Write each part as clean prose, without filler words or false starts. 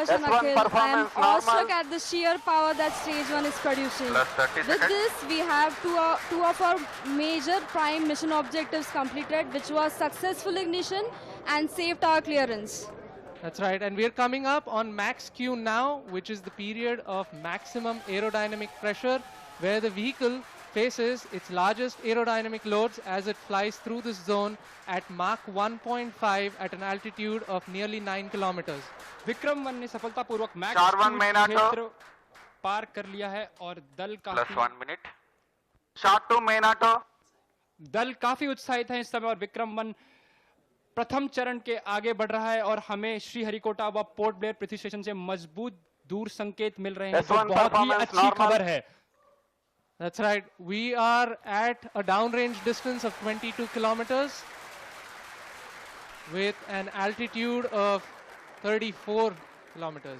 Darshan, S1 Akhil. I am performance awestruck normal. at the sheer power that stage 1 is producing. Plus 30 With seconds. this, we have two of our major prime mission objectives completed, which was successful ignition and safe tower clearance. That's right, and we're coming up on max Q now, which is the period of maximum aerodynamic pressure, where the vehicle faces its largest aerodynamic loads as it flies through this zone at Mach 1.5 at an altitude of nearly 9 kilometers. Vikram 1 ने सफलतापूर्वक max Star one main auto. क्षेत्र पार कर लिया है और Plus 1 minute. Short 2 main auto. दल काफी उत्साहित है इस समय और विक्रम 1 प्रथम चरण के आगे बढ़ रहा है और हमें श्रीहरिकोटा व पोर्ट ब्लेयर पृथ्वी स्टेशन से मजबूत दूर संकेत मिल रहे हैं, जो S1 बहुत ही performance अच्छी normal. खबर है. That's right, we are at a downrange distance of 22 kilometers with an altitude of 34 kilometers.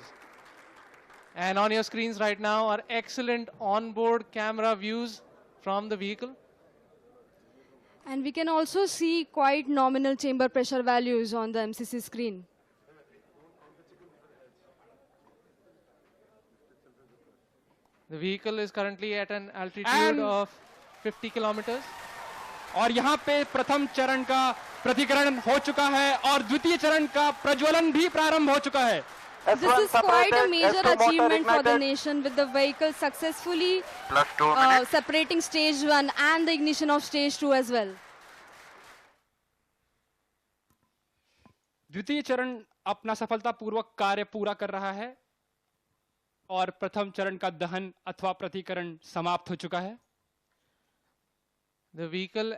And on your screens right now are excellent onboard camera views from the vehicle. And we can also see quite nominal chamber pressure values on the MCC screen. The vehicle is currently at an altitude And- of 50 kilometers. और यहाँ पे प्रथम चरण का प्रतिकरण हो चुका है और द्वितीय चरण का प्रज्वलन भी प्रारंभ हो चुका है. This S1 is quite a separated. major S2 motor achievement for the ignited. nation, with the vehicle successfully Plus 2 minutes. separating stage 1 and the ignition of stage 2 as well. द्वितीय चरण अपना सफलतापूर्वक कार्य पूरा कर रहा है और प्रथम चरण का दहन अथवा प्रतिकरण समाप्त हो चुका है. The vehicle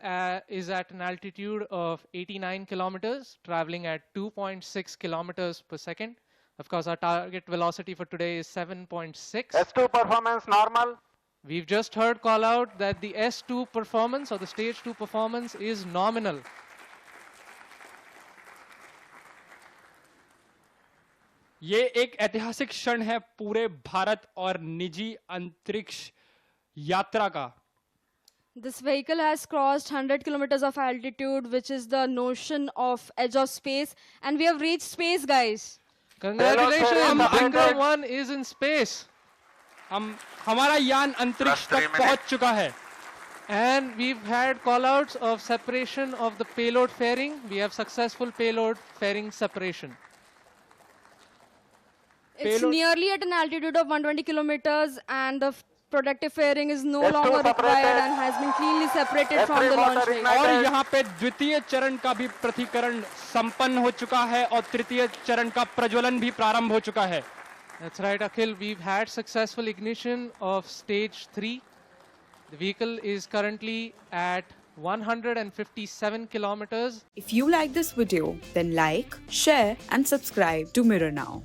is at an altitude of 89 kilometers, traveling at 2.6 kilometers per second. Of course, our target velocity for today is 7.6. S2 performance normal. We've just heard call out that the S2 performance or the stage 2 performance is nominal. ये एक ऐतिहासिक क्षण है पूरे भारत और निजी अंतरिक्ष यात्रा का. This vehicle has crossed 100 kilometers of altitude, which is the notion of edge of space, and we have reached space, guys. Congratulations, Hello, sir. Vikram 1 is in space. हमारा यान अंतरिक्ष Plus 3 तक पहुंच चुका है. And we've had callouts of separation of the payload fairing. We have successful payload fairing separation. It's Payload- nearly at an altitude of 120 kilometers, and the protective fairing is no S2 longer required separated. and has been cleanly separated S3 from the launch motor vehicle. ignited. और यहाँ पे द्वितीय चरण का भी प्रतिकरण संपन्न हो चुका है और तृतीय चरण का प्रज्वलन भी प्रारंभ हो चुका है. That's right, Akhil. We've had successful ignition of stage 3. The vehicle is currently at 157 kilometers. If you like this video, then like, share and subscribe to Mirror Now.